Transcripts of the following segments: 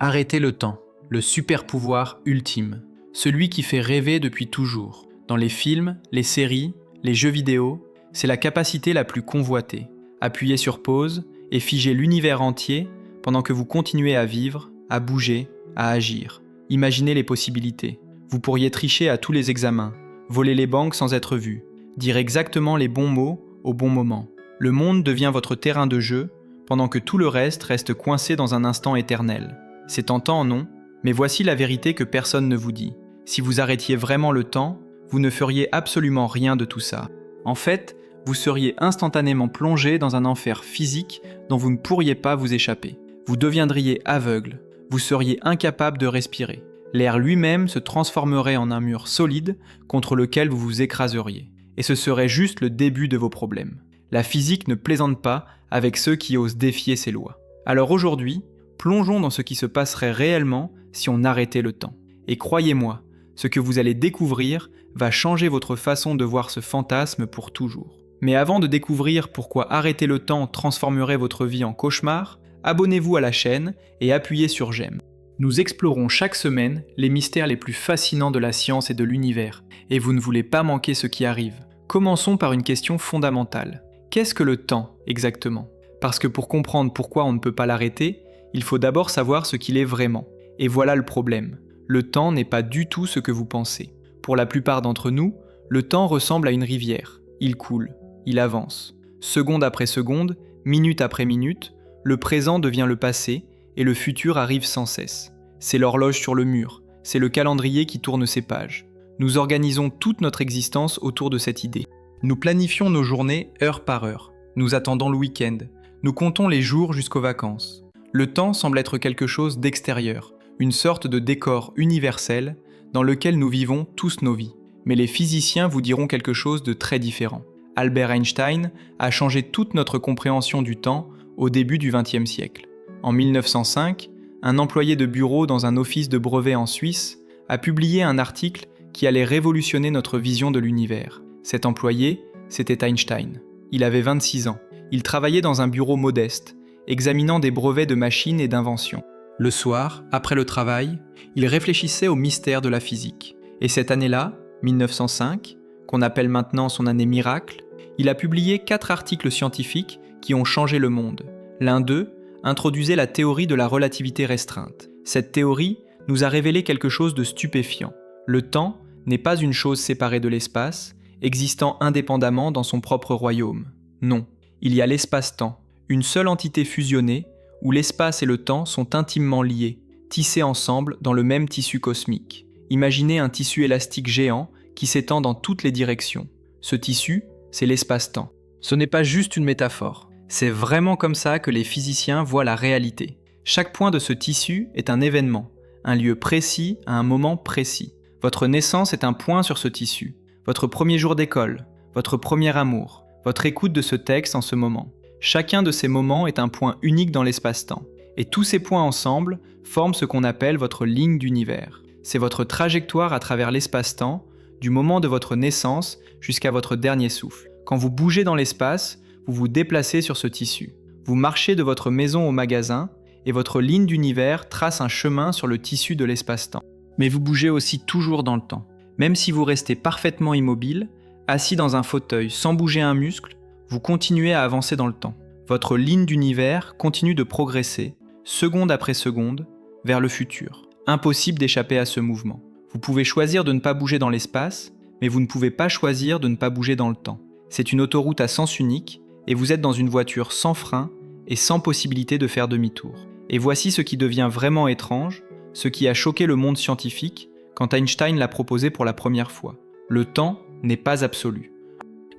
Arrêter le temps, le super pouvoir ultime, celui qui fait rêver depuis toujours. Dans les films, les séries, les jeux vidéo, c'est la capacité la plus convoitée. Appuyez sur pause et figez l'univers entier pendant que vous continuez à vivre, à bouger, à agir. Imaginez les possibilités. Vous pourriez tricher à tous les examens, voler les banques sans être vu, dire exactement les bons mots au bon moment. Le monde devient votre terrain de jeu pendant que tout le reste coincé dans un instant éternel. C'est tentant, non? Mais voici la vérité que personne ne vous dit. Si vous arrêtiez vraiment le temps, vous ne feriez absolument rien de tout ça. En fait, vous seriez instantanément plongé dans un enfer physique dont vous ne pourriez pas vous échapper. Vous deviendriez aveugle, vous seriez incapable de respirer. L'air lui-même se transformerait en un mur solide contre lequel vous vous écraseriez. Et ce serait juste le début de vos problèmes. La physique ne plaisante pas avec ceux qui osent défier ses lois. Alors aujourd'hui, plongeons dans ce qui se passerait réellement si on arrêtait le temps. Et croyez-moi, ce que vous allez découvrir va changer votre façon de voir ce fantasme pour toujours. Mais avant de découvrir pourquoi arrêter le temps transformerait votre vie en cauchemar, abonnez-vous à la chaîne et appuyez sur j'aime. Nous explorons chaque semaine les mystères les plus fascinants de la science et de l'univers, et vous ne voulez pas manquer ce qui arrive. Commençons par une question fondamentale. Qu'est-ce que le temps exactement? Parce que pour comprendre pourquoi on ne peut pas l'arrêter, il faut d'abord savoir ce qu'il est vraiment. Et voilà le problème. Le temps n'est pas du tout ce que vous pensez. Pour la plupart d'entre nous, le temps ressemble à une rivière. Il coule, il avance. Seconde après seconde, minute après minute, le présent devient le passé et le futur arrive sans cesse. C'est l'horloge sur le mur, c'est le calendrier qui tourne ses pages. Nous organisons toute notre existence autour de cette idée. Nous planifions nos journées heure par heure. Nous attendons le week-end. Nous comptons les jours jusqu'aux vacances. Le temps semble être quelque chose d'extérieur, une sorte de décor universel dans lequel nous vivons tous nos vies. Mais les physiciens vous diront quelque chose de très différent. Albert Einstein a changé toute notre compréhension du temps au début du XXe siècle. En 1905, un employé de bureau dans un office de brevet en Suisse a publié un article qui allait révolutionner notre vision de l'univers. Cet employé, c'était Einstein. Il avait 26 ans. Il travaillait dans un bureau modeste, examinant des brevets de machines et d'inventions. Le soir, après le travail, il réfléchissait au mystère de la physique. Et cette année-là, 1905, qu'on appelle maintenant son année miracle, il a publié 4 articles scientifiques qui ont changé le monde. L'un d'eux introduisait la théorie de la relativité restreinte. Cette théorie nous a révélé quelque chose de stupéfiant. Le temps n'est pas une chose séparée de l'espace, existant indépendamment dans son propre royaume. Non, il y a l'espace-temps, une seule entité fusionnée où l'espace et le temps sont intimement liés, tissés ensemble dans le même tissu cosmique. Imaginez un tissu élastique géant qui s'étend dans toutes les directions. Ce tissu, c'est l'espace-temps. Ce n'est pas juste une métaphore. C'est vraiment comme ça que les physiciens voient la réalité. Chaque point de ce tissu est un événement, un lieu précis à un moment précis. Votre naissance est un point sur ce tissu. Votre premier jour d'école, votre premier amour, votre écoute de ce texte en ce moment. Chacun de ces moments est un point unique dans l'espace-temps. Et tous ces points ensemble forment ce qu'on appelle votre ligne d'univers. C'est votre trajectoire à travers l'espace-temps, du moment de votre naissance jusqu'à votre dernier souffle. Quand vous bougez dans l'espace, vous vous déplacez sur ce tissu. Vous marchez de votre maison au magasin et votre ligne d'univers trace un chemin sur le tissu de l'espace-temps. Mais vous bougez aussi toujours dans le temps. Même si vous restez parfaitement immobile, assis dans un fauteuil sans bouger un muscle, vous continuez à avancer dans le temps. Votre ligne d'univers continue de progresser, seconde après seconde, vers le futur. Impossible d'échapper à ce mouvement. Vous pouvez choisir de ne pas bouger dans l'espace, mais vous ne pouvez pas choisir de ne pas bouger dans le temps. C'est une autoroute à sens unique, et vous êtes dans une voiture sans frein et sans possibilité de faire demi-tour. Et voici ce qui devient vraiment étrange, ce qui a choqué le monde scientifique quand Einstein l'a proposé pour la première fois. Le temps n'est pas absolu.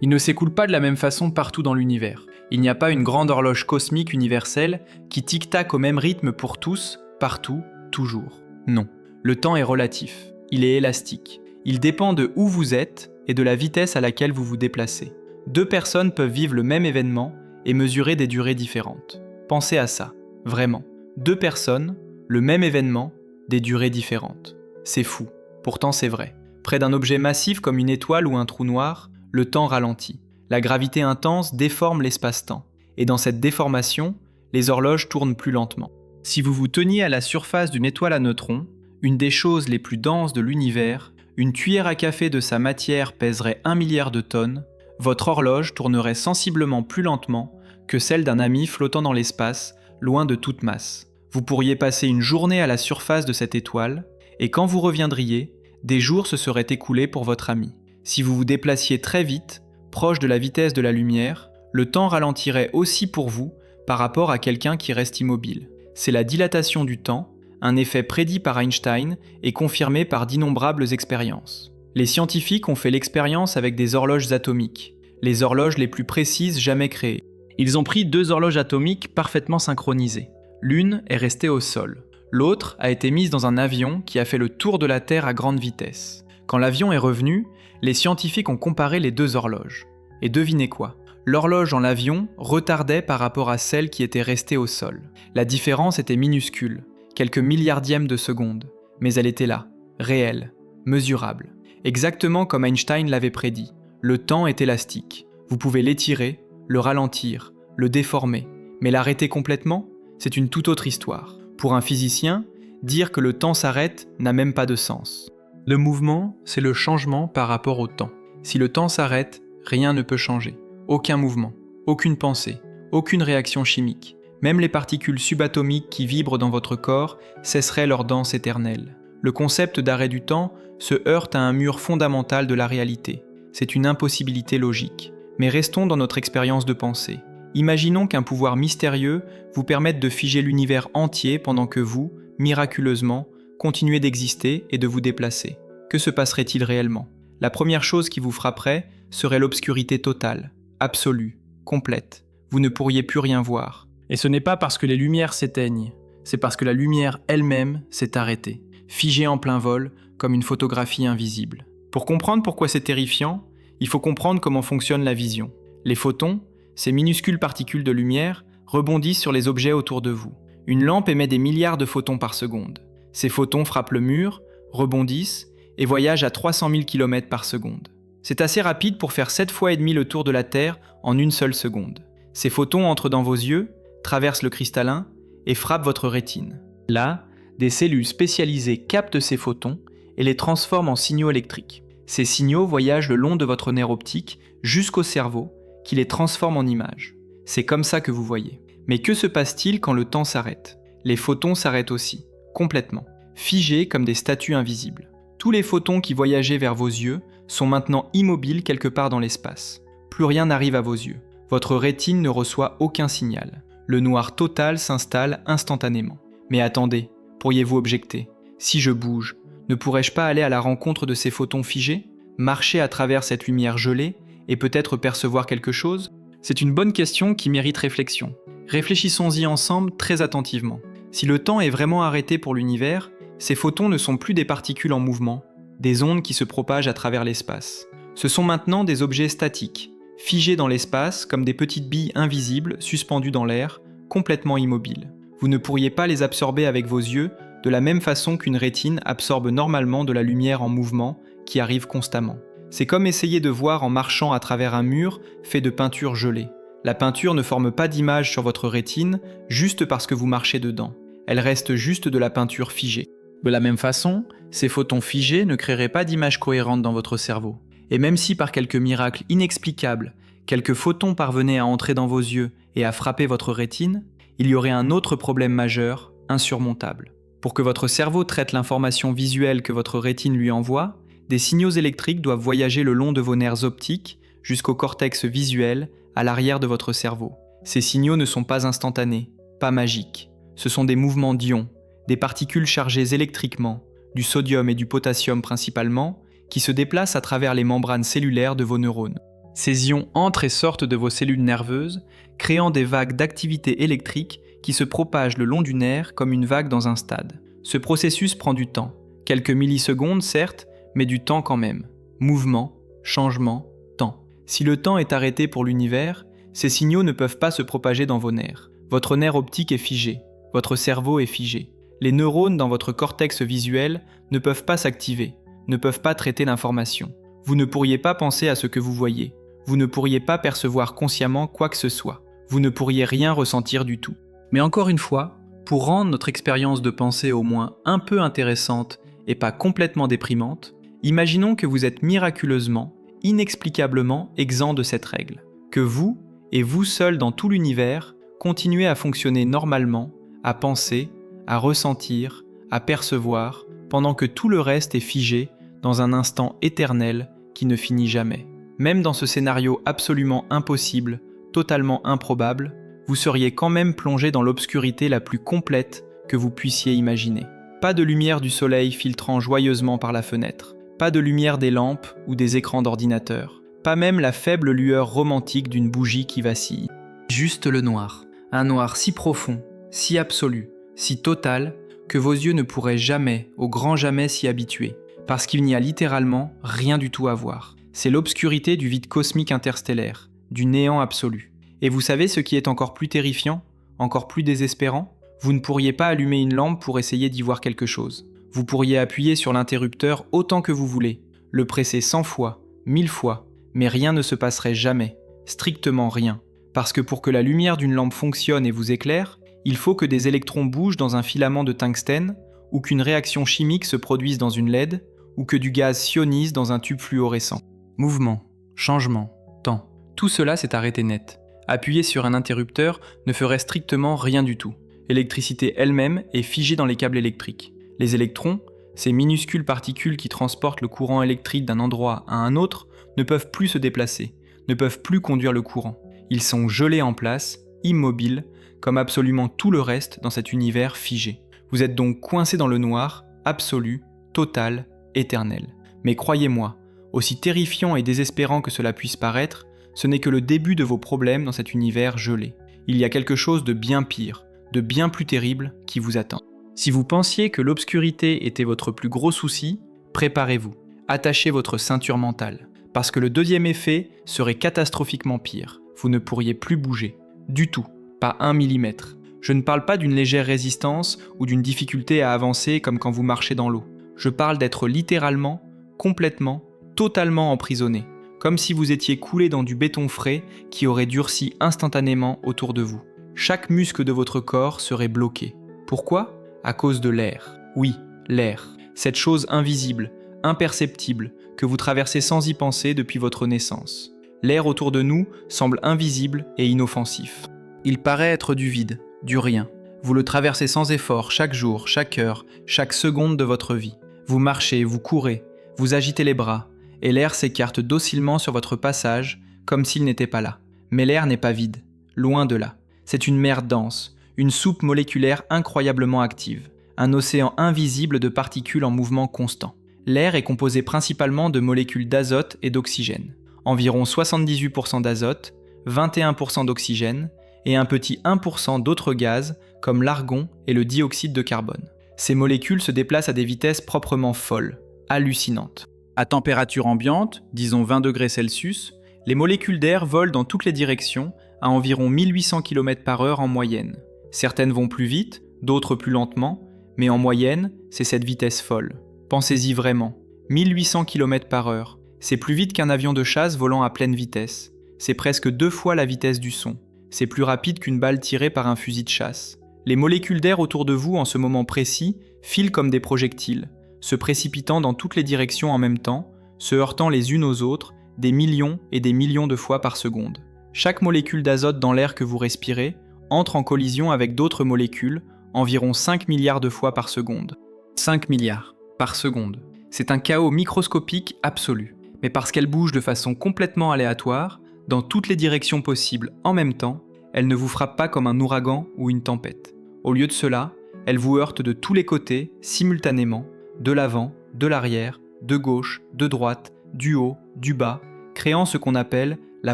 Il ne s'écoule pas de la même façon partout dans l'univers. Il n'y a pas une grande horloge cosmique universelle qui tic-tac au même rythme pour tous, partout, toujours. Non. Le temps est relatif. Il est élastique. Il dépend de où vous êtes et de la vitesse à laquelle vous vous déplacez. 2 personnes peuvent vivre le même événement et mesurer des durées différentes. Pensez à ça, vraiment. 2 personnes, le même événement, des durées différentes. C'est fou, pourtant c'est vrai. Près d'un objet massif comme une étoile ou un trou noir, le temps ralentit. La gravité intense déforme l'espace-temps. Et dans cette déformation, les horloges tournent plus lentement. Si vous vous teniez à la surface d'une étoile à neutrons, une des choses les plus denses de l'univers, une cuillère à café de sa matière pèserait 1 milliard de tonnes, votre horloge tournerait sensiblement plus lentement que celle d'un ami flottant dans l'espace, loin de toute masse. Vous pourriez passer une journée à la surface de cette étoile, et quand vous reviendriez, des jours se seraient écoulés pour votre ami. Si vous vous déplaciez très vite, proche de la vitesse de la lumière, le temps ralentirait aussi pour vous par rapport à quelqu'un qui reste immobile. C'est la dilatation du temps, un effet prédit par Einstein et confirmé par d'innombrables expériences. Les scientifiques ont fait l'expérience avec des horloges atomiques, les horloges les plus précises jamais créées. Ils ont pris 2 horloges atomiques parfaitement synchronisées. L'une est restée au sol. L'autre a été mise dans un avion qui a fait le tour de la Terre à grande vitesse. Quand l'avion est revenu, les scientifiques ont comparé les 2 horloges. Et devinez quoi ? L'horloge dans l'avion retardait par rapport à celle qui était restée au sol. La différence était minuscule, quelques milliardièmes de seconde, mais elle était là, réelle, mesurable. Exactement comme Einstein l'avait prédit. Le temps est élastique. Vous pouvez l'étirer, le ralentir, le déformer, mais l'arrêter complètement, c'est une toute autre histoire. Pour un physicien, dire que le temps s'arrête n'a même pas de sens. Le mouvement, c'est le changement par rapport au temps. Si le temps s'arrête, rien ne peut changer. Aucun mouvement, aucune pensée, aucune réaction chimique. Même les particules subatomiques qui vibrent dans votre corps cesseraient leur danse éternelle. Le concept d'arrêt du temps se heurte à un mur fondamental de la réalité. C'est une impossibilité logique. Mais restons dans notre expérience de pensée. Imaginons qu'un pouvoir mystérieux vous permette de figer l'univers entier pendant que vous, miraculeusement, continuez d'exister et de vous déplacer. Que se passerait-il réellement ? La première chose qui vous frapperait serait l'obscurité totale, absolue, complète. Vous ne pourriez plus rien voir. Et ce n'est pas parce que les lumières s'éteignent, c'est parce que la lumière elle-même s'est arrêtée, figée en plein vol, comme une photographie invisible. Pour comprendre pourquoi c'est terrifiant, il faut comprendre comment fonctionne la vision. Les photons, ces minuscules particules de lumière, rebondissent sur les objets autour de vous. Une lampe émet des milliards de photons par seconde. Ces photons frappent le mur, rebondissent et voyagent à 300 000 km par seconde. C'est assez rapide pour faire 7 fois et demi le tour de la Terre en une seule seconde. Ces photons entrent dans vos yeux, traversent le cristallin et frappent votre rétine. Là, des cellules spécialisées captent ces photons et les transforment en signaux électriques. Ces signaux voyagent le long de votre nerf optique jusqu'au cerveau qui les transforme en images. C'est comme ça que vous voyez. Mais que se passe-t-il quand le temps s'arrête ? Les photons s'arrêtent aussi, complètement, figés comme des statues invisibles. Tous les photons qui voyageaient vers vos yeux sont maintenant immobiles quelque part dans l'espace. Plus rien n'arrive à vos yeux. Votre rétine ne reçoit aucun signal. Le noir total s'installe instantanément. Mais attendez, pourriez-vous objecter ? Si je bouge, ne pourrais-je pas aller à la rencontre de ces photons figés ? Marcher à travers cette lumière gelée et peut-être percevoir quelque chose ? C'est une bonne question qui mérite réflexion. Réfléchissons-y ensemble très attentivement. Si le temps est vraiment arrêté pour l'univers, ces photons ne sont plus des particules en mouvement, des ondes qui se propagent à travers l'espace. Ce sont maintenant des objets statiques, figés dans l'espace comme des petites billes invisibles suspendues dans l'air, complètement immobiles. Vous ne pourriez pas les absorber avec vos yeux de la même façon qu'une rétine absorbe normalement de la lumière en mouvement qui arrive constamment. C'est comme essayer de voir en marchant à travers un mur fait de peinture gelée. La peinture ne forme pas d'image sur votre rétine juste parce que vous marchez dedans. Elle reste juste de la peinture figée. De la même façon, ces photons figés ne créeraient pas d'image cohérente dans votre cerveau. Et même si par quelque miracle inexplicable, quelques photons parvenaient à entrer dans vos yeux et à frapper votre rétine, il y aurait un autre problème majeur, insurmontable. Pour que votre cerveau traite l'information visuelle que votre rétine lui envoie, des signaux électriques doivent voyager le long de vos nerfs optiques jusqu'au cortex visuel à l'arrière de votre cerveau. Ces signaux ne sont pas instantanés, pas magiques. Ce sont des mouvements d'ions, des particules chargées électriquement, du sodium et du potassium principalement, qui se déplacent à travers les membranes cellulaires de vos neurones. Ces ions entrent et sortent de vos cellules nerveuses, créant des vagues d'activité électrique qui se propagent le long du nerf comme une vague dans un stade. Ce processus prend du temps, quelques millisecondes certes, mais du temps quand même. Mouvement, changement, temps. Si le temps est arrêté pour l'univers, ces signaux ne peuvent pas se propager dans vos nerfs. Votre nerf optique est figé, votre cerveau est figé. Les neurones dans votre cortex visuel ne peuvent pas s'activer, ne peuvent pas traiter l'information. Vous ne pourriez pas penser à ce que vous voyez. Vous ne pourriez pas percevoir consciemment quoi que ce soit. Vous ne pourriez rien ressentir du tout. Mais encore une fois, Pour rendre notre expérience de pensée au moins un peu intéressante et pas complètement déprimante, imaginons que vous êtes miraculeusement, inexplicablement exempt de cette règle. Que vous, et vous seul dans tout l'univers, continuez à fonctionner normalement, à penser, à ressentir, à percevoir, pendant que tout le reste est figé dans un instant éternel qui ne finit jamais. Même dans ce scénario absolument impossible, totalement improbable, vous seriez quand même plongé dans l'obscurité la plus complète que vous puissiez imaginer. Pas de lumière du soleil filtrant joyeusement par la fenêtre, pas de lumière des lampes ou des écrans d'ordinateur, pas même la faible lueur romantique d'une bougie qui vacille. Juste le noir, un noir si profond, si absolu, si total, que vos yeux ne pourraient jamais, au grand jamais s'y habituer, parce qu'il n'y a littéralement rien du tout à voir. C'est l'obscurité du vide cosmique interstellaire, du néant absolu. Et vous savez ce qui est encore plus terrifiant, encore plus désespérant ? Vous ne pourriez pas allumer une lampe pour essayer d'y voir quelque chose. Vous pourriez appuyer sur l'interrupteur autant que vous voulez, le presser 100 fois, 1000 fois, mais rien ne se passerait jamais, strictement rien. Parce que pour que la lumière d'une lampe fonctionne et vous éclaire, il faut que des électrons bougent dans un filament de tungstène, ou qu'une réaction chimique se produise dans une LED, ou que du gaz s'ionise dans un tube fluorescent. Mouvement, changement, temps, tout cela s'est arrêté net. Appuyer sur un interrupteur ne ferait strictement rien du tout. L'électricité elle-même est figée dans les câbles électriques. Les électrons, ces minuscules particules qui transportent le courant électrique d'un endroit à un autre, ne peuvent plus se déplacer, ne peuvent plus conduire le courant. Ils sont gelés en place, immobiles, comme absolument tout le reste dans cet univers figé. Vous êtes donc coincé dans le noir, absolu, total, éternel. Mais croyez-moi, aussi terrifiant et désespérant que cela puisse paraître, ce n'est que le début de vos problèmes dans cet univers gelé. Il y a quelque chose de bien pire, de bien plus terrible qui vous attend. Si vous pensiez que l'obscurité était votre plus gros souci, préparez-vous, attachez votre ceinture mentale, parce que le deuxième effet serait catastrophiquement pire. Vous ne pourriez plus bouger, du tout, pas 1 millimètre. Je ne parle pas d'une légère résistance ou d'une difficulté à avancer comme quand vous marchez dans l'eau. Je parle d'être littéralement, complètement, totalement emprisonné, comme si vous étiez coulé dans du béton frais qui aurait durci instantanément autour de vous. Chaque muscle de votre corps serait bloqué. Pourquoi ? À cause de l'air. Oui, l'air. Cette chose invisible, imperceptible, que vous traversez sans y penser depuis votre naissance. L'air autour de nous semble invisible et inoffensif. Il paraît être du vide, du rien. Vous le traversez sans effort chaque jour, chaque heure, chaque seconde de votre vie. Vous marchez, vous courez, vous agitez les bras, et l'air s'écarte docilement sur votre passage, comme s'il n'était pas là. Mais l'air n'est pas vide, loin de là. C'est une mer dense, une soupe moléculaire incroyablement active, un océan invisible de particules en mouvement constant. L'air est composé principalement de molécules d'azote et d'oxygène. Environ 78% d'azote, 21% d'oxygène, et un petit 1% d'autres gaz, comme l'argon et le dioxyde de carbone. Ces molécules se déplacent à des vitesses proprement folles, hallucinantes. À température ambiante, disons 20 degrés Celsius, les molécules d'air volent dans toutes les directions à environ 1800 km/h en moyenne. Certaines vont plus vite, d'autres plus lentement, mais en moyenne, c'est cette vitesse folle. Pensez-y vraiment. 1800 km/h, c'est plus vite qu'un avion de chasse volant à pleine vitesse. C'est presque 2 fois la vitesse du son. C'est plus rapide qu'une balle tirée par un fusil de chasse. Les molécules d'air autour de vous en ce moment précis filent comme des projectiles, se précipitant dans toutes les directions en même temps, se heurtant les unes aux autres, des millions et des millions de fois par seconde. Chaque molécule d'azote dans l'air que vous respirez entre en collision avec d'autres molécules environ 5 milliards de fois par seconde. 5 milliards par seconde. C'est un chaos microscopique absolu. Mais parce qu'elle bouge de façon complètement aléatoire, dans toutes les directions possibles en même temps, elle ne vous frappe pas comme un ouragan ou une tempête. Au lieu de cela, elle vous heurte de tous les côtés, simultanément, de l'avant, de l'arrière, de gauche, de droite, du haut, du bas, créant ce qu'on appelle la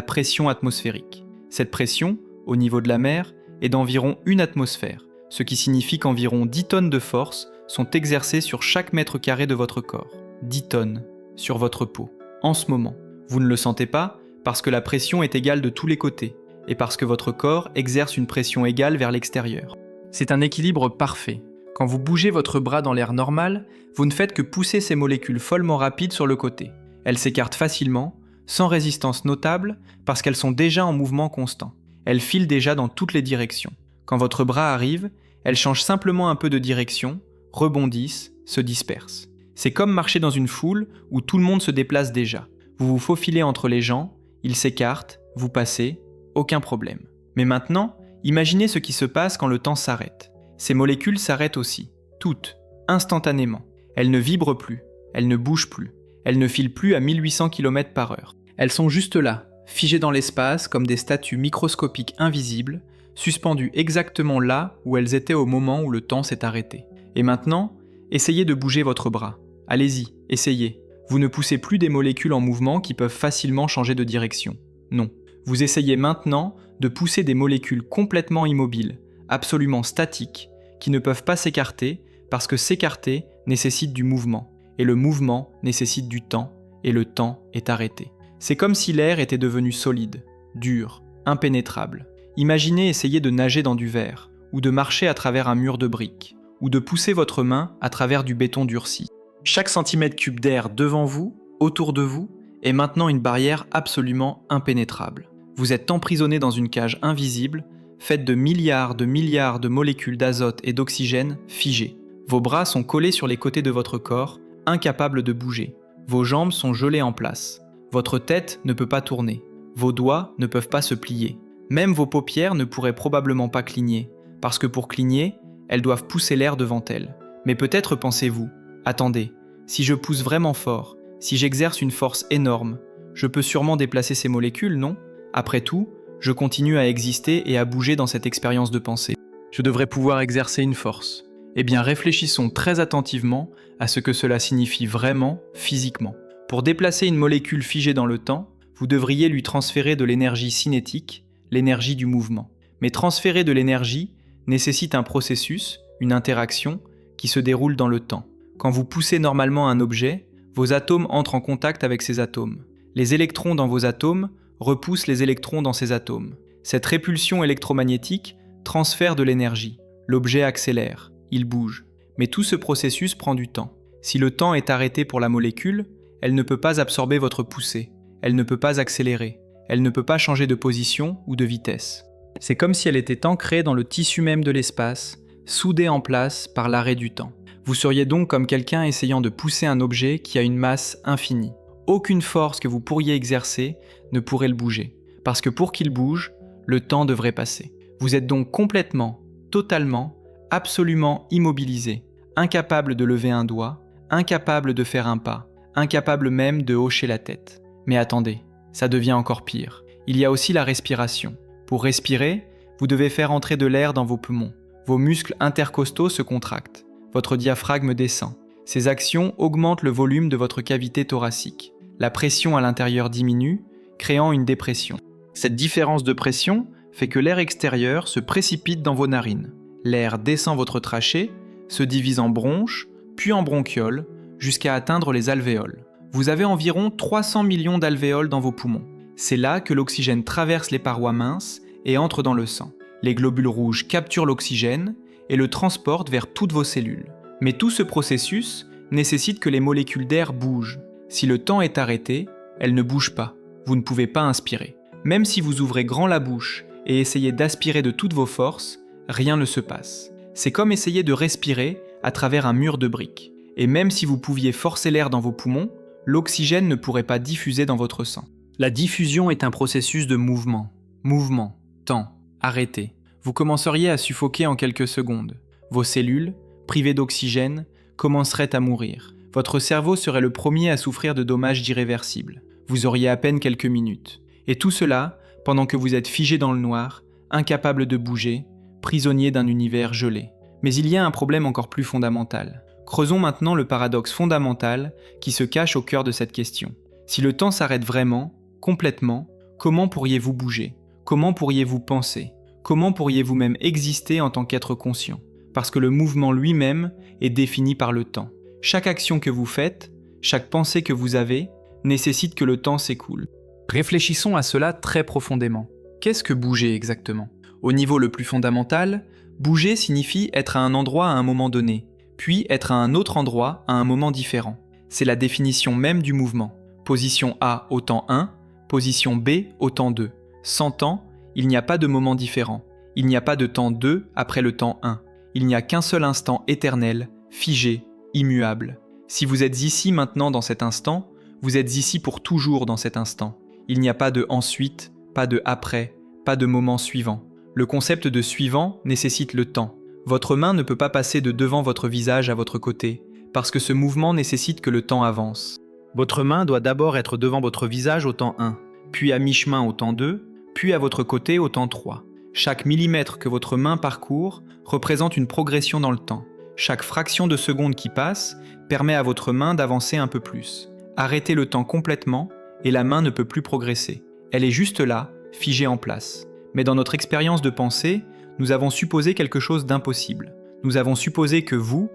pression atmosphérique. Cette pression, au niveau de la mer, est d'environ 1 atmosphère, ce qui signifie qu'environ 10 tonnes de force sont exercées sur chaque mètre carré de votre corps. 10 tonnes sur votre peau. En ce moment, vous ne le sentez pas parce que la pression est égale de tous les côtés et parce que votre corps exerce une pression égale vers l'extérieur. C'est un équilibre parfait. Quand vous bougez votre bras dans l'air normal, vous ne faites que pousser ces molécules follement rapides sur le côté. Elles s'écartent facilement, sans résistance notable, parce qu'elles sont déjà en mouvement constant. Elles filent déjà dans toutes les directions. Quand votre bras arrive, Elles changent simplement un peu de direction, rebondissent, se dispersent. C'est comme marcher dans une foule où tout le monde se déplace déjà. Vous vous faufilez entre les gens, ils s'écartent, vous passez, aucun problème. Mais maintenant, imaginez ce qui se passe quand le temps s'arrête. Ces molécules s'arrêtent aussi, toutes, instantanément. Elles ne vibrent plus, elles ne bougent plus, elles ne filent plus à 1800 km/h. Elles sont juste là, figées dans l'espace comme des statues microscopiques invisibles, suspendues exactement là où elles étaient au moment où le temps s'est arrêté. Et maintenant, essayez de bouger votre bras. Allez-y, essayez. Vous ne poussez plus des molécules en mouvement qui peuvent facilement changer de direction. Non. Vous essayez maintenant de pousser des molécules complètement immobiles, absolument statiques, qui ne peuvent pas s'écarter parce que s'écarter nécessite du mouvement, et le mouvement nécessite du temps, et le temps est arrêté. C'est comme si l'air était devenu solide, dur, impénétrable. Imaginez essayer de nager dans du verre, ou de marcher à travers un mur de briques, ou de pousser votre main à travers du béton durci. Chaque centimètre cube d'air devant vous, autour de vous, est maintenant une barrière absolument impénétrable. Vous êtes emprisonné dans une cage invisible, faite de milliards de molécules d'azote et d'oxygène figées. Vos bras sont collés sur les côtés de votre corps, incapables de bouger. Vos jambes sont gelées en place. Votre tête ne peut pas tourner. Vos doigts ne peuvent pas se plier. Même vos paupières ne pourraient probablement pas cligner, parce que pour cligner, elles doivent pousser l'air devant elles. Mais peut-être pensez-vous, attendez, si je pousse vraiment fort, si j'exerce une force énorme, je peux sûrement déplacer ces molécules, non ? Après tout, je continue à exister et à bouger dans cette expérience de pensée. Je devrais pouvoir exercer une force. Eh bien, réfléchissons très attentivement à ce que cela signifie vraiment, physiquement. Pour déplacer une molécule figée dans le temps, vous devriez lui transférer de l'énergie cinétique, l'énergie du mouvement. Mais transférer de l'énergie nécessite un processus, une interaction, qui se déroule dans le temps. Quand vous poussez normalement un objet, vos atomes entrent en contact avec ces atomes. Les électrons dans vos atomes repoussent les électrons dans ces atomes. Cette répulsion électromagnétique transfère de l'énergie. L'objet accélère, il bouge. Mais tout ce processus prend du temps. Si le temps est arrêté pour la molécule, elle ne peut pas absorber votre poussée. Elle ne peut pas accélérer. Elle ne peut pas changer de position ou de vitesse. C'est comme si elle était ancrée dans le tissu même de l'espace, soudée en place par l'arrêt du temps. Vous seriez donc comme quelqu'un essayant de pousser un objet qui a une masse infinie. Aucune force que vous pourriez exercer ne pourrait le bouger, parce que pour qu'il bouge, le temps devrait passer. Vous êtes donc complètement, totalement, absolument immobilisé, incapable de lever un doigt, incapable de faire un pas, incapable même de hocher la tête. Mais attendez, ça devient encore pire. Il y a aussi la respiration. Pour respirer, vous devez faire entrer de l'air dans vos poumons. Vos muscles intercostaux se contractent. Votre diaphragme descend. Ces actions augmentent le volume de votre cavité thoracique. La pression à l'intérieur diminue, créant une dépression. Cette différence de pression fait que l'air extérieur se précipite dans vos narines. L'air descend votre trachée, se divise en bronches, puis en bronchioles, jusqu'à atteindre les alvéoles. Vous avez environ 300 millions d'alvéoles dans vos poumons. C'est là que l'oxygène traverse les parois minces et entre dans le sang. Les globules rouges capturent l'oxygène et le transportent vers toutes vos cellules. Mais tout ce processus nécessite que les molécules d'air bougent. Si le temps est arrêté, elles ne bougent pas. Vous ne pouvez pas inspirer. Même si vous ouvrez grand la bouche et essayez d'aspirer de toutes vos forces, rien ne se passe. C'est comme essayer de respirer à travers un mur de briques. Et même si vous pouviez forcer l'air dans vos poumons, l'oxygène ne pourrait pas diffuser dans votre sang. La diffusion est un processus de mouvement. Mouvement, temps, arrêté. Vous commenceriez à suffoquer en quelques secondes. Vos cellules, privées d'oxygène, commenceraient à mourir. Votre cerveau serait le premier à souffrir de dommages irréversibles. Vous auriez à peine quelques minutes. Et tout cela, pendant que vous êtes figé dans le noir, incapable de bouger, prisonnier d'un univers gelé. Mais il y a un problème encore plus fondamental. Creusons maintenant le paradoxe fondamental qui se cache au cœur de cette question. Si le temps s'arrête vraiment, complètement, comment pourriez-vous bouger ? Comment pourriez-vous penser ? Comment pourriez-vous même exister en tant qu'être conscient ? Parce que le mouvement lui-même est défini par le temps. Chaque action que vous faites, chaque pensée que vous avez, nécessite que le temps s'écoule. Réfléchissons à cela très profondément. Qu'est-ce que bouger exactement ? Au niveau le plus fondamental, bouger signifie être à un endroit à un moment donné, puis être à un autre endroit à un moment différent. C'est la définition même du mouvement. Position A au temps 1, position B au temps 2. Sans temps, il n'y a pas de moment différent. Il n'y a pas de temps 2 après le temps 1. Il n'y a qu'un seul instant éternel, figé, immuable. Si vous êtes ici maintenant dans cet instant, vous êtes ici pour toujours dans cet instant. Il n'y a pas de ensuite, pas de après, pas de moment suivant. Le concept de suivant nécessite le temps. Votre main ne peut pas passer de devant votre visage à votre côté, parce que ce mouvement nécessite que le temps avance. Votre main doit d'abord être devant votre visage au temps 1, puis à mi-chemin au temps 2, puis à votre côté au temps 3. Chaque millimètre que votre main parcourt représente une progression dans le temps. Chaque fraction de seconde qui passe permet à votre main d'avancer un peu plus. Arrêtez le temps complètement et la main ne peut plus progresser. Elle est juste là, figée en place. Mais dans notre expérience de pensée, nous avons supposé quelque chose d'impossible. Nous avons supposé que vous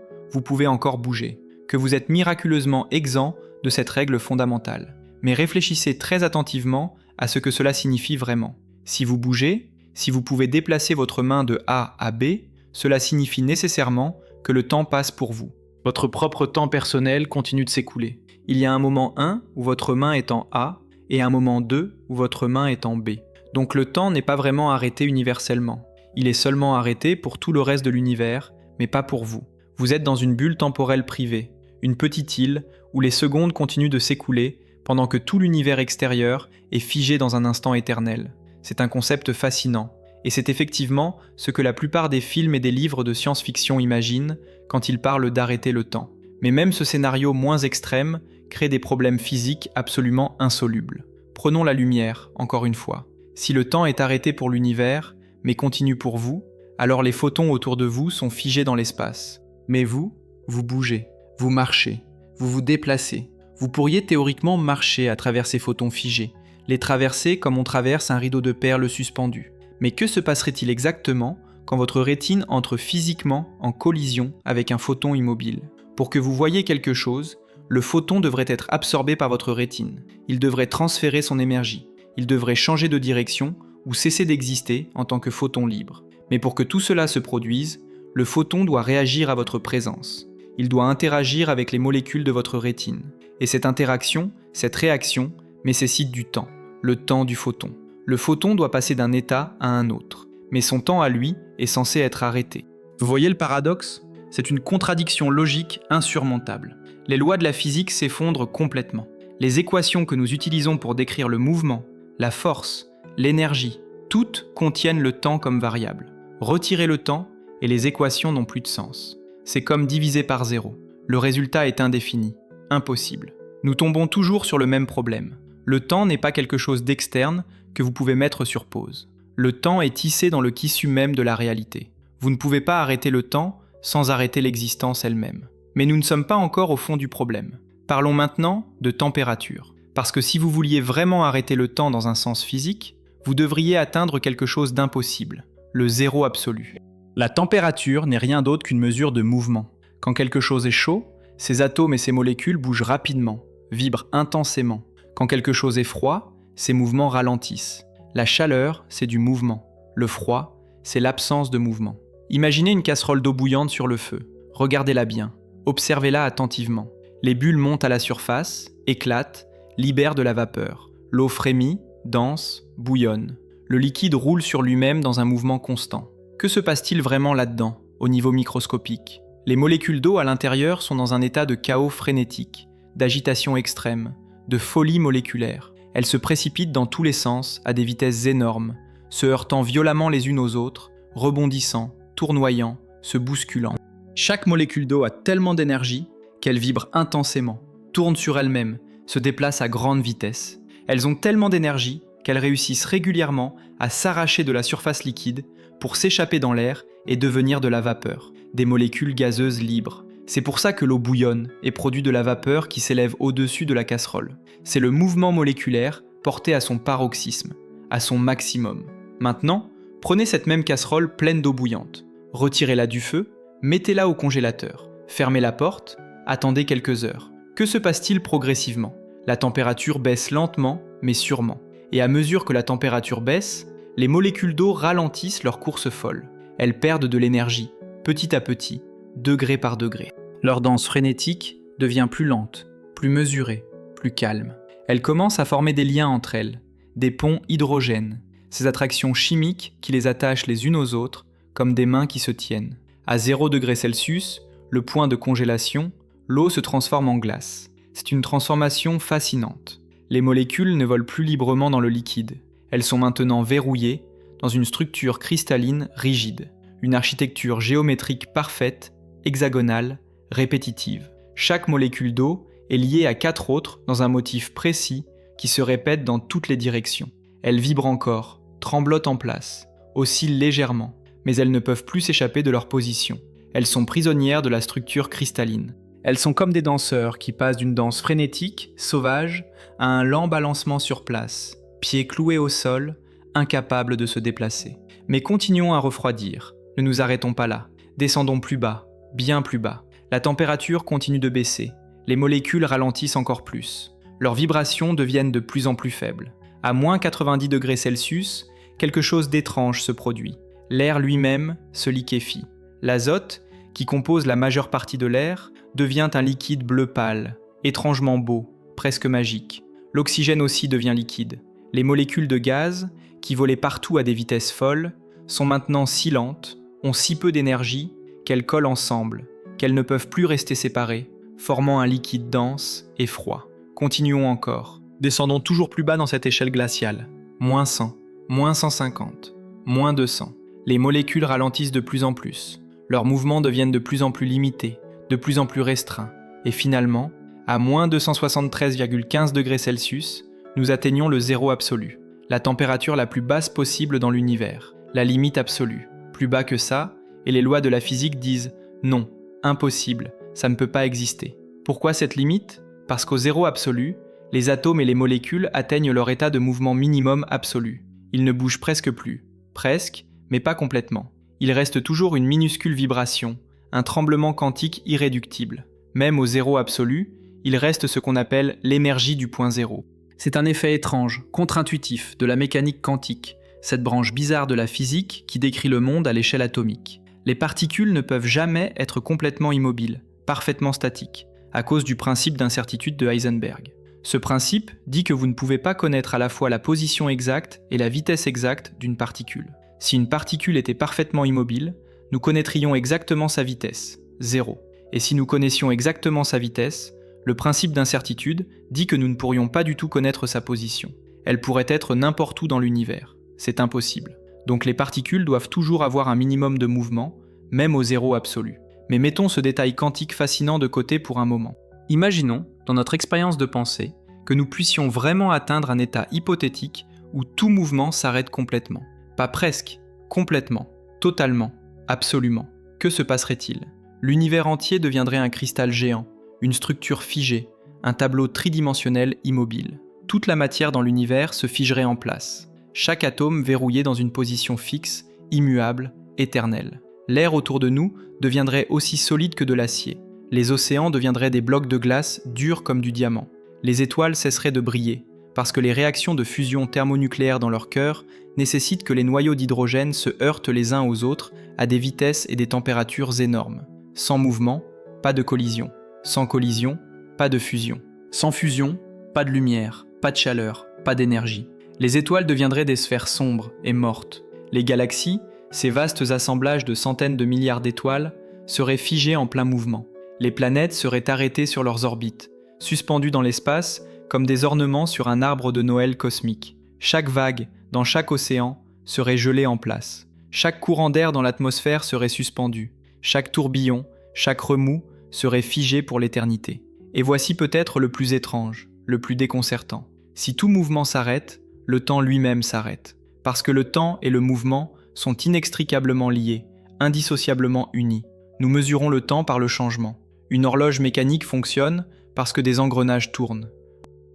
pouvez encore bouger, que vous êtes miraculeusement exempt de cette règle fondamentale. Mais réfléchissez très attentivement à ce que cela signifie vraiment. Si vous bougez, si vous pouvez déplacer votre main de A à B, cela signifie nécessairement que le temps passe pour vous. Votre propre temps personnel continue de s'écouler. Il y a un moment 1 où votre main est en A et un moment 2 où votre main est en B. Donc le temps n'est pas vraiment arrêté universellement. Il est seulement arrêté pour tout le reste de l'univers, mais pas pour vous. Vous êtes dans une bulle temporelle privée, une petite île où les secondes continuent de s'écouler pendant que tout l'univers extérieur est figé dans un instant éternel. C'est un concept fascinant, et c'est effectivement ce que la plupart des films et des livres de science-fiction imaginent quand ils parlent d'arrêter le temps. Mais même ce scénario moins extrême crée des problèmes physiques absolument insolubles. Prenons la lumière, encore une fois. Si le temps est arrêté pour l'univers, mais continue pour vous, alors les photons autour de vous sont figés dans l'espace. Mais vous bougez, vous marchez, vous vous déplacez. Vous pourriez théoriquement marcher à travers ces photons figés, les traverser comme on traverse un rideau de perles suspendu. Mais que se passerait-il exactement quand votre rétine entre physiquement en collision avec un photon immobile? Pour que vous voyiez quelque chose, le photon devrait être absorbé par votre rétine. Il devrait transférer son énergie. Il devrait changer de direction ou cesser d'exister en tant que photon libre. Mais pour que tout cela se produise, le photon doit réagir à votre présence. Il doit interagir avec les molécules de votre rétine. Et cette interaction, cette réaction, nécessite du temps, le temps du photon. Le photon doit passer d'un état à un autre, mais son temps à lui est censé être arrêté. Vous voyez le paradoxe? C'est une contradiction logique insurmontable. Les lois de la physique s'effondrent complètement. Les équations que nous utilisons pour décrire le mouvement, la force, l'énergie, toutes contiennent le temps comme variable. Retirez le temps et les équations n'ont plus de sens. C'est comme diviser par zéro. Le résultat est indéfini, impossible. Nous tombons toujours sur le même problème. Le temps n'est pas quelque chose d'externe que vous pouvez mettre sur pause. Le temps est tissé dans le tissu même de la réalité. Vous ne pouvez pas arrêter le temps sans arrêter l'existence elle-même. Mais nous ne sommes pas encore au fond du problème. Parlons maintenant de température. Parce que si vous vouliez vraiment arrêter le temps dans un sens physique, vous devriez atteindre quelque chose d'impossible, le zéro absolu. La température n'est rien d'autre qu'une mesure de mouvement. Quand quelque chose est chaud, ses atomes et ses molécules bougent rapidement, vibrent intensément. Quand quelque chose est froid, ses mouvements ralentissent. La chaleur, c'est du mouvement. Le froid, c'est l'absence de mouvement. Imaginez une casserole d'eau bouillante sur le feu. Regardez-la bien. Observez-la attentivement. Les bulles montent à la surface, éclatent, libèrent de la vapeur. L'eau frémit, danse, bouillonne. Le liquide roule sur lui-même dans un mouvement constant. Que se passe-t-il vraiment là-dedans, au niveau microscopique? Les molécules d'eau à l'intérieur sont dans un état de chaos frénétique, d'agitation extrême, de folie moléculaire. Elles se précipitent dans tous les sens à des vitesses énormes, se heurtant violemment les unes aux autres, rebondissant, tournoyant, se bousculant. Chaque molécule d'eau a tellement d'énergie qu'elle vibre intensément, tourne sur elle-même, se déplace à grande vitesse. Elles ont tellement d'énergie qu'elles réussissent régulièrement à s'arracher de la surface liquide pour s'échapper dans l'air et devenir de la vapeur, des molécules gazeuses libres. C'est pour ça que l'eau bouillonne et produit de la vapeur qui s'élève au-dessus de la casserole. C'est le mouvement moléculaire porté à son paroxysme, à son maximum. Maintenant, prenez cette même casserole pleine d'eau bouillante, retirez-la du feu, mettez-la au congélateur, fermez la porte, attendez quelques heures. Que se passe-t-il progressivement? La température baisse lentement, mais sûrement. Et à mesure que la température baisse, les molécules d'eau ralentissent leur course folle. Elles perdent de l'énergie, petit à petit, degré par degré. Leur danse frénétique devient plus lente, plus mesurée, plus calme. Elles commencent à former des liens entre elles, des ponts hydrogènes, ces attractions chimiques qui les attachent les unes aux autres, comme des mains qui se tiennent. À 0 degré Celsius, le point de congélation, l'eau se transforme en glace. C'est une transformation fascinante. Les molécules ne volent plus librement dans le liquide. Elles sont maintenant verrouillées dans une structure cristalline rigide, une architecture géométrique parfaite, hexagonale, répétitive. Chaque molécule d'eau est liée à 4 autres dans un motif précis qui se répète dans toutes les directions. Elles vibrent encore, tremblotent en place, oscillent légèrement, mais elles ne peuvent plus s'échapper de leur position. Elles sont prisonnières de la structure cristalline. Elles sont comme des danseurs qui passent d'une danse frénétique, sauvage, à un lent balancement sur place, pieds cloués au sol, incapables de se déplacer. Mais continuons à refroidir, ne nous arrêtons pas là, descendons plus bas, bien plus bas. La température continue de baisser, les molécules ralentissent encore plus. Leurs vibrations deviennent de plus en plus faibles. À moins 90 degrés Celsius, quelque chose d'étrange se produit. L'air lui-même se liquéfie. L'azote, qui compose la majeure partie de l'air, devient un liquide bleu pâle, étrangement beau, presque magique. L'oxygène aussi devient liquide. Les molécules de gaz, qui volaient partout à des vitesses folles, sont maintenant si lentes, ont si peu d'énergie, qu'elles collent ensemble, qu'elles ne peuvent plus rester séparées, formant un liquide dense et froid. Continuons encore. Descendons toujours plus bas dans cette échelle glaciale. Moins 100, moins 150, moins 200. Les molécules ralentissent de plus en plus. Leurs mouvements deviennent de plus en plus limités, de plus en plus restreints. Et finalement, à moins 273,15 degrés Celsius, nous atteignons le zéro absolu, la température la plus basse possible dans l'univers, la limite absolue. Plus bas que ça, et les lois de la physique disent « non, impossible, ça ne peut pas exister ». Pourquoi cette limite ? Parce qu'au zéro absolu, les atomes et les molécules atteignent leur état de mouvement minimum absolu. Ils ne bougent presque plus. Presque, mais pas complètement. Il reste toujours une minuscule vibration, un tremblement quantique irréductible. Même au zéro absolu, il reste ce qu'on appelle l'énergie du point zéro. C'est un effet étrange, contre-intuitif de la mécanique quantique, cette branche bizarre de la physique qui décrit le monde à l'échelle atomique. Les particules ne peuvent jamais être complètement immobiles, parfaitement statiques, à cause du principe d'incertitude de Heisenberg. Ce principe dit que vous ne pouvez pas connaître à la fois la position exacte et la vitesse exacte d'une particule. Si une particule était parfaitement immobile, nous connaîtrions exactement sa vitesse, 0. Et si nous connaissions exactement sa vitesse, le principe d'incertitude dit que nous ne pourrions pas du tout connaître sa position. Elle pourrait être n'importe où dans l'univers. C'est impossible. Donc les particules doivent toujours avoir un minimum de mouvement, même au zéro absolu. Mais mettons ce détail quantique fascinant de côté pour un moment. Imaginons, dans notre expérience de pensée, que nous puissions vraiment atteindre un état hypothétique où tout mouvement s'arrête complètement. Pas presque, complètement, totalement, absolument. Que se passerait-il ? L'univers entier deviendrait un cristal géant, une structure figée, un tableau tridimensionnel immobile. Toute la matière dans l'univers se figerait en place. Chaque atome verrouillé dans une position fixe, immuable, éternelle. L'air autour de nous deviendrait aussi solide que de l'acier. Les océans deviendraient des blocs de glace durs comme du diamant. Les étoiles cesseraient de briller, parce que les réactions de fusion thermonucléaire dans leur cœur nécessitent que les noyaux d'hydrogène se heurtent les uns aux autres à des vitesses et des températures énormes. Sans mouvement, pas de collision. Sans collision, pas de fusion. Sans fusion, pas de lumière, pas de chaleur, pas d'énergie. Les étoiles deviendraient des sphères sombres et mortes. Les galaxies, ces vastes assemblages de centaines de milliards d'étoiles, seraient figées en plein mouvement. Les planètes seraient arrêtées sur leurs orbites, suspendues dans l'espace comme des ornements sur un arbre de Noël cosmique. Chaque vague, dans chaque océan, serait gelée en place. Chaque courant d'air dans l'atmosphère serait suspendu. Chaque tourbillon, chaque remous serait figé pour l'éternité. Et voici peut-être le plus étrange, le plus déconcertant. Si tout mouvement s'arrête, le temps lui-même s'arrête. Parce que le temps et le mouvement sont inextricablement liés, indissociablement unis. Nous mesurons le temps par le changement. Une horloge mécanique fonctionne parce que des engrenages tournent.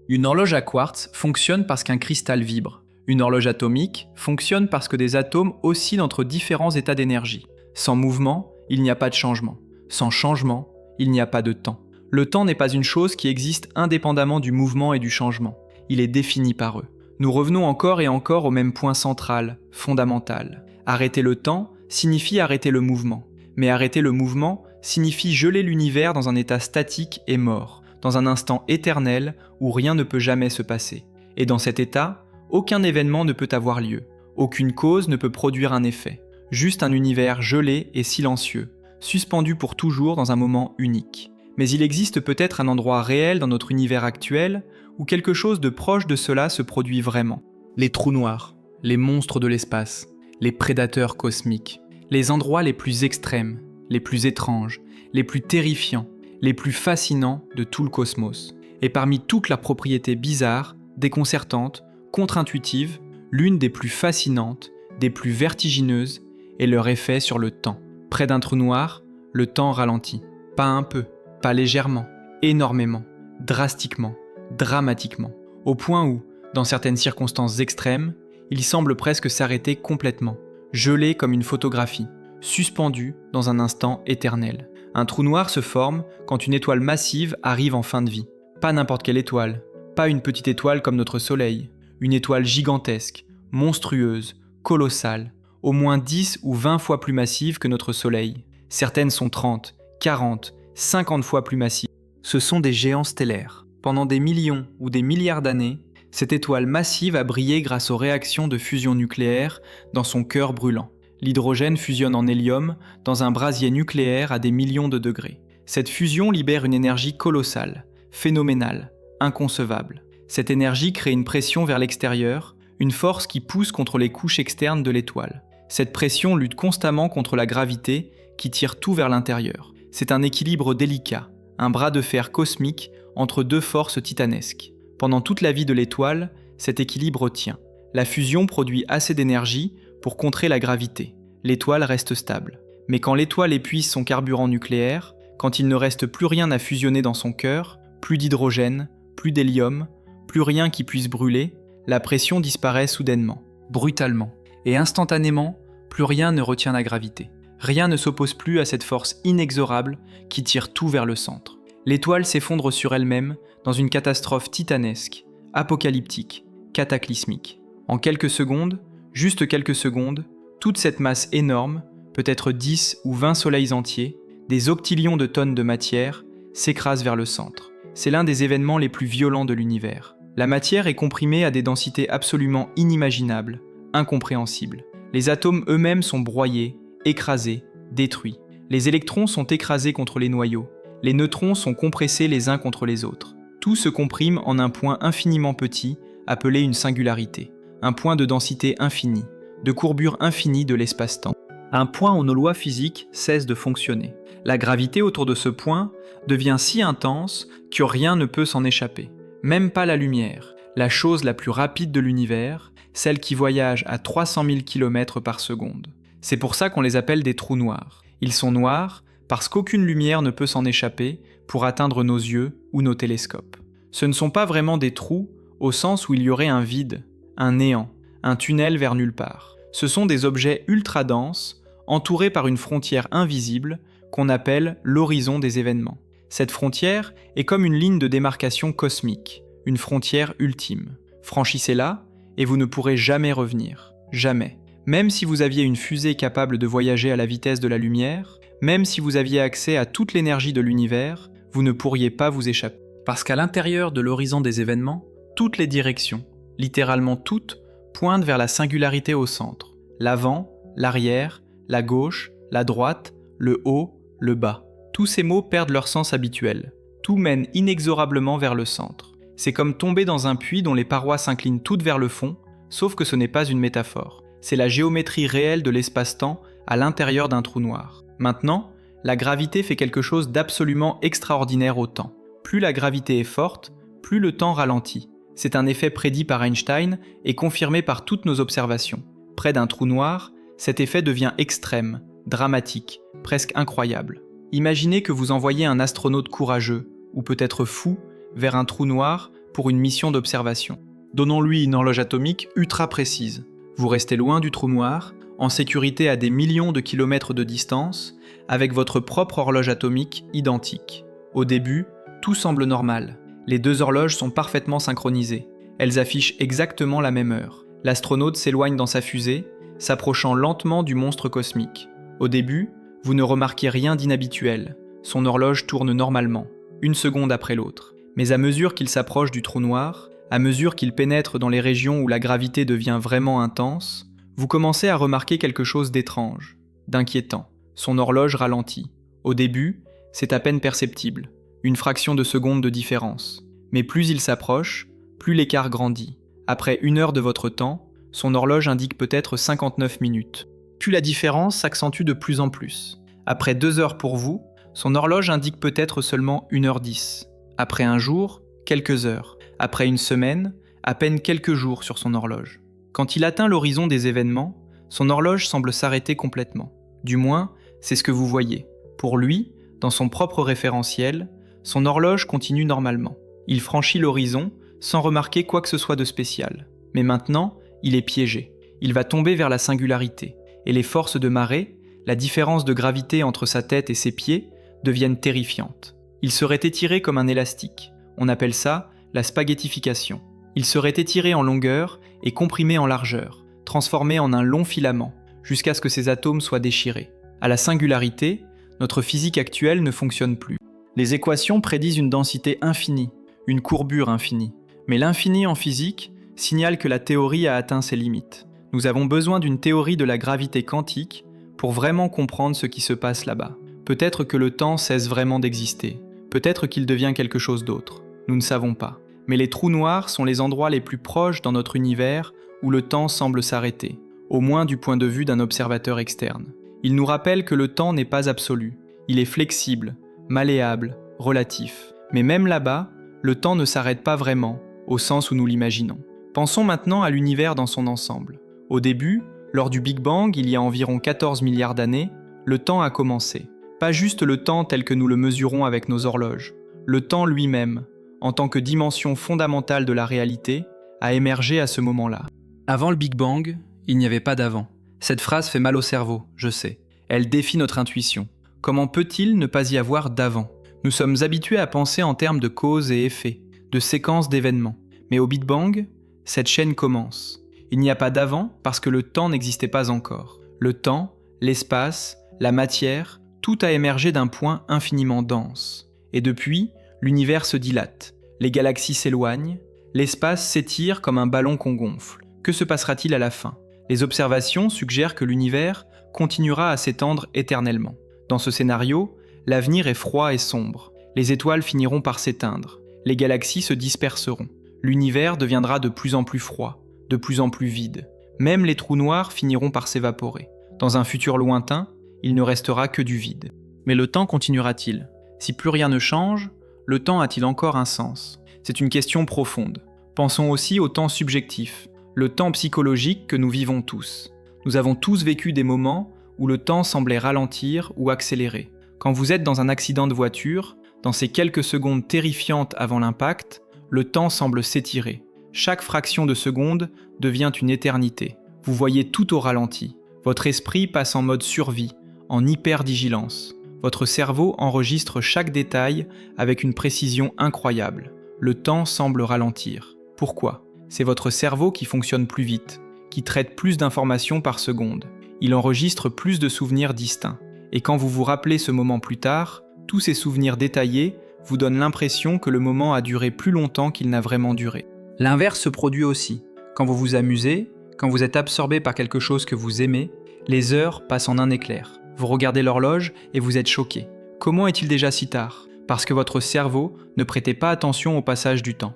Une horloge à quartz fonctionne parce qu'un cristal vibre. Une horloge atomique fonctionne parce que des atomes oscillent entre différents états d'énergie. Sans mouvement, il n'y a pas de changement. Sans changement, il n'y a pas de temps. Le temps n'est pas une chose qui existe indépendamment du mouvement et du changement. Il est défini par eux. Nous revenons encore et encore au même point central, fondamental. Arrêter le temps signifie arrêter le mouvement. Mais arrêter le mouvement signifie geler l'univers dans un état statique et mort, dans un instant éternel où rien ne peut jamais se passer. Et dans cet état, aucun événement ne peut avoir lieu. Aucune cause ne peut produire un effet. Juste un univers gelé et silencieux, suspendu pour toujours dans un moment unique. Mais il existe peut-être un endroit réel dans notre univers actuel où quelque chose de proche de cela se produit vraiment. Les trous noirs, les monstres de l'espace, les prédateurs cosmiques, les endroits les plus extrêmes, les plus étranges, les plus terrifiants, les plus fascinants de tout le cosmos. Et parmi toute la propriété bizarre, déconcertante, contre-intuitive, l'une des plus fascinantes, des plus vertigineuses, est leur effet sur le temps. Près d'un trou noir, le temps ralentit. Pas un peu, pas légèrement, énormément, drastiquement, dramatiquement, au point où, dans certaines circonstances extrêmes, il semble presque s'arrêter complètement, gelé comme une photographie, suspendu dans un instant éternel. Un trou noir se forme quand une étoile massive arrive en fin de vie. Pas n'importe quelle étoile, pas une petite étoile comme notre Soleil, une étoile gigantesque, monstrueuse, colossale, au moins 10 ou 20 fois plus massive que notre Soleil. Certaines sont 30, 40, 50 fois plus massives. Ce sont des géants stellaires. Pendant des millions ou des milliards d'années, cette étoile massive a brillé grâce aux réactions de fusion nucléaire dans son cœur brûlant. L'hydrogène fusionne en hélium dans un brasier nucléaire à des millions de degrés. Cette fusion libère une énergie colossale, phénoménale, inconcevable. Cette énergie crée une pression vers l'extérieur, une force qui pousse contre les couches externes de l'étoile. Cette pression lutte constamment contre la gravité qui tire tout vers l'intérieur. C'est un équilibre délicat, un bras de fer cosmique entre deux forces titanesques. Pendant toute la vie de l'étoile, cet équilibre tient. La fusion produit assez d'énergie pour contrer la gravité. L'étoile reste stable. Mais quand l'étoile épuise son carburant nucléaire, quand il ne reste plus rien à fusionner dans son cœur, plus d'hydrogène, plus d'hélium, plus rien qui puisse brûler, la pression disparaît soudainement, brutalement. Et instantanément, plus rien ne retient la gravité. Rien ne s'oppose plus à cette force inexorable qui tire tout vers le centre. L'étoile s'effondre sur elle-même dans une catastrophe titanesque, apocalyptique, cataclysmique. En quelques secondes, juste quelques secondes, toute cette masse énorme, peut-être 10 ou 20 soleils entiers, des octillions de tonnes de matière, s'écrase vers le centre. C'est l'un des événements les plus violents de l'univers. La matière est comprimée à des densités absolument inimaginables, incompréhensibles. Les atomes eux-mêmes sont broyés, écrasés, détruits. Les électrons sont écrasés contre les noyaux. Les neutrons sont compressés les uns contre les autres. Tout se comprime en un point infiniment petit, appelé une singularité. Un point de densité infinie, de courbure infinie de l'espace-temps. Un point où nos lois physiques cessent de fonctionner. La gravité autour de ce point devient si intense que rien ne peut s'en échapper. Même pas la lumière, la chose la plus rapide de l'univers, celle qui voyage à 300 000 km par seconde. C'est pour ça qu'on les appelle des trous noirs. Ils sont noirs parce qu'aucune lumière ne peut s'en échapper pour atteindre nos yeux ou nos télescopes. Ce ne sont pas vraiment des trous au sens où il y aurait un vide, un néant, un tunnel vers nulle part. Ce sont des objets ultra denses, entourés par une frontière invisible qu'on appelle l'horizon des événements. Cette frontière est comme une ligne de démarcation cosmique, une frontière ultime. Franchissez-la et vous ne pourrez jamais revenir. Jamais. Même si vous aviez une fusée capable de voyager à la vitesse de la lumière, même si vous aviez accès à toute l'énergie de l'univers, vous ne pourriez pas vous échapper. Parce qu'à l'intérieur de l'horizon des événements, toutes les directions, littéralement toutes, pointent vers la singularité au centre. L'avant, l'arrière, la gauche, la droite, le haut, le bas. Tous ces mots perdent leur sens habituel. Tout mène inexorablement vers le centre. C'est comme tomber dans un puits dont les parois s'inclinent toutes vers le fond, sauf que ce n'est pas une métaphore. C'est la géométrie réelle de l'espace-temps à l'intérieur d'un trou noir. Maintenant, la gravité fait quelque chose d'absolument extraordinaire au temps. Plus la gravité est forte, plus le temps ralentit. C'est un effet prédit par Einstein et confirmé par toutes nos observations. Près d'un trou noir, cet effet devient extrême, dramatique, presque incroyable. Imaginez que vous envoyez un astronaute courageux, ou peut-être fou, vers un trou noir pour une mission d'observation. Donnons-lui une horloge atomique ultra précise. Vous restez loin du trou noir, en sécurité à des millions de kilomètres de distance, avec votre propre horloge atomique identique. Au début, tout semble normal. Les deux horloges sont parfaitement synchronisées. Elles affichent exactement la même heure. L'astronaute s'éloigne dans sa fusée, s'approchant lentement du monstre cosmique. Au début, vous ne remarquez rien d'inhabituel. Son horloge tourne normalement, une seconde après l'autre. Mais à mesure qu'il s'approche du trou noir, à mesure qu'il pénètre dans les régions où la gravité devient vraiment intense, vous commencez à remarquer quelque chose d'étrange, d'inquiétant. son horloge ralentit. Au début, c'est à peine perceptible, une fraction de seconde de différence. Mais plus il s'approche, plus l'écart grandit. Après 1 heure de votre temps, son horloge indique peut-être 59 minutes. Puis la différence s'accentue de plus en plus. Après 2 heures pour vous, son horloge indique peut-être seulement 1h10. Après un jour, quelques heures. Après une semaine, à peine quelques jours sur son horloge. Quand il atteint l'horizon des événements, son horloge semble s'arrêter complètement. Du moins, c'est ce que vous voyez. Pour lui, dans son propre référentiel, son horloge continue normalement. Il franchit l'horizon sans remarquer quoi que ce soit de spécial. Mais maintenant, il est piégé. Il va tomber vers la singularité. Et les forces de marée, la différence de gravité entre sa tête et ses pieds, deviennent terrifiantes. Il serait étiré comme un élastique. On appelle ça la spaghettification. Il serait étiré en longueur et comprimé en largeur, transformé en un long filament, jusqu'à ce que ses atomes soient déchirés. À la singularité, notre physique actuelle ne fonctionne plus. Les équations prédisent une densité infinie, une courbure infinie. Mais l'infini en physique signale que la théorie a atteint ses limites. Nous avons besoin d'une théorie de la gravité quantique pour vraiment comprendre ce qui se passe là-bas. Peut-être que le temps cesse vraiment d'exister. Peut-être qu'il devient quelque chose d'autre. Nous ne savons pas. Mais les trous noirs sont les endroits les plus proches dans notre univers où le temps semble s'arrêter, au moins du point de vue d'un observateur externe. Ils nous rappellent que le temps n'est pas absolu. Il est flexible, malléable, relatif. Mais même là-bas, le temps ne s'arrête pas vraiment, au sens où nous l'imaginons. Pensons maintenant à l'univers dans son ensemble. Au début, lors du Big Bang, il y a environ 14 milliards d'années, le temps a commencé. Pas juste le temps tel que nous le mesurons avec nos horloges. Le temps lui-même, en tant que dimension fondamentale de la réalité, a émergé à ce moment-là. Avant le Big Bang, il n'y avait pas d'avant. Cette phrase fait mal au cerveau, je sais. Elle défie notre intuition. Comment peut-il ne pas y avoir d'avant ? Nous sommes habitués à penser en termes de cause et effet, de séquences d'événements. Mais au Big Bang, cette chaîne commence. Il n'y a pas d'avant parce que le temps n'existait pas encore. Le temps, l'espace, la matière, tout a émergé d'un point infiniment dense. Et depuis, l'univers se dilate, les galaxies s'éloignent, l'espace s'étire comme un ballon qu'on gonfle. Que se passera-t-il à la fin ? Les observations suggèrent que l'univers continuera à s'étendre éternellement. Dans ce scénario, l'avenir est froid et sombre. Les étoiles finiront par s'éteindre. Les galaxies se disperseront. L'univers deviendra de plus en plus froid, de plus en plus vide. Même les trous noirs finiront par s'évaporer. Dans un futur lointain, il ne restera que du vide. Mais le temps continuera-t-il ? Si plus rien ne change, le temps a-t-il encore un sens ? C'est une question profonde. Pensons aussi au temps subjectif, le temps psychologique que nous vivons tous. Nous avons tous vécu des moments où le temps semblait ralentir ou accélérer. Quand vous êtes dans un accident de voiture, dans ces quelques secondes terrifiantes avant l'impact, le temps semble s'étirer. Chaque fraction de seconde devient une éternité. Vous voyez tout au ralenti. Votre esprit passe en mode survie, en hypervigilance. Votre cerveau enregistre chaque détail avec une précision incroyable. Le temps semble ralentir. Pourquoi ? C'est votre cerveau qui fonctionne plus vite, qui traite plus d'informations par seconde. Il enregistre plus de souvenirs distincts. Et quand vous vous rappelez ce moment plus tard, tous ces souvenirs détaillés vous donnent l'impression que le moment a duré plus longtemps qu'il n'a vraiment duré. L'inverse se produit aussi. Quand vous vous amusez, quand vous êtes absorbé par quelque chose que vous aimez, les heures passent en un éclair. Vous regardez l'horloge et vous êtes choqué. Comment est-il déjà si tard ? Parce que votre cerveau ne prêtait pas attention au passage du temps.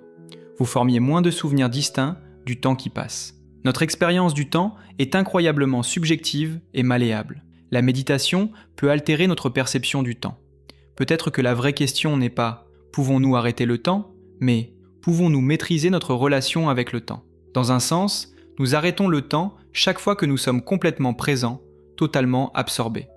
Vous formiez moins de souvenirs distincts du temps qui passe. Notre expérience du temps est incroyablement subjective et malléable. La méditation peut altérer notre perception du temps. Peut-être que la vraie question n'est pas « pouvons-nous arrêter le temps ?», mais « pouvons-nous maîtriser notre relation avec le temps ?» Dans un sens, nous arrêtons le temps chaque fois que nous sommes complètement présents, totalement absorbés.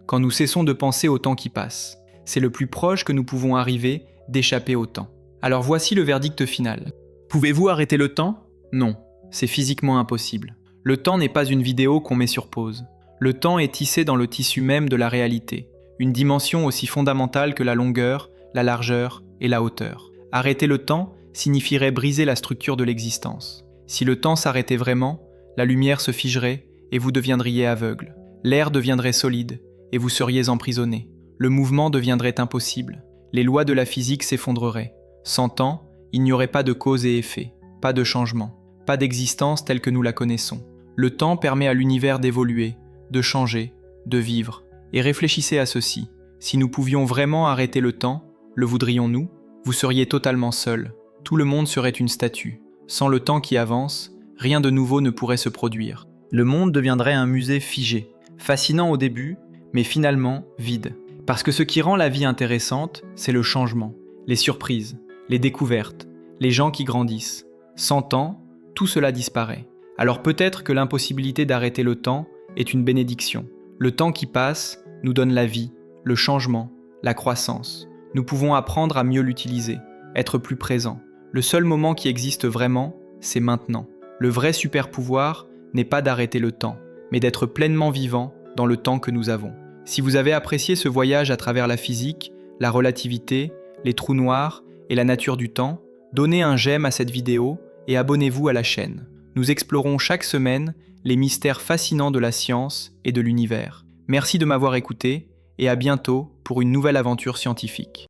Quand nous cessons de penser au temps qui passe, c'est le plus proche que nous pouvons arriver d'échapper au temps. Alors voici le verdict final. Pouvez-vous arrêter le temps ? Non, c'est physiquement impossible. Le temps n'est pas une vidéo qu'on met sur pause. Le temps est tissé dans le tissu même de la réalité, une dimension aussi fondamentale que la longueur, la largeur et la hauteur. Arrêter le temps signifierait briser la structure de l'existence. Si le temps s'arrêtait vraiment, la lumière se figerait et vous deviendriez aveugle. L'air deviendrait solide et vous seriez emprisonné. Le mouvement deviendrait impossible. Les lois de la physique s'effondreraient. Sans temps, il n'y aurait pas de cause et effet, pas de changement, pas d'existence telle que nous la connaissons. Le temps permet à l'univers d'évoluer, de changer, de vivre. Et réfléchissez à ceci. Si nous pouvions vraiment arrêter le temps, le voudrions-nous? Vous seriez totalement seul. Tout le monde serait une statue. Sans le temps qui avance, rien de nouveau ne pourrait se produire. Le monde deviendrait un musée figé, fascinant au début, mais finalement vide. Parce que ce qui rend la vie intéressante, c'est le changement, les surprises, les découvertes, les gens qui grandissent. Sans temps, tout cela disparaît. Alors peut-être que l'impossibilité d'arrêter le temps est une bénédiction. Le temps qui passe nous donne la vie, le changement, la croissance. Nous pouvons apprendre à mieux l'utiliser, être plus présents. Le seul moment qui existe vraiment, c'est maintenant. Le vrai super pouvoir n'est pas d'arrêter le temps, mais d'être pleinement vivant dans le temps que nous avons. Si vous avez apprécié ce voyage à travers la physique, la relativité, les trous noirs et la nature du temps, donnez un j'aime à cette vidéo et abonnez-vous à la chaîne. Nous explorons chaque semaine les mystères fascinants de la science et de l'univers. Merci de m'avoir écouté et à bientôt pour une nouvelle aventure scientifique.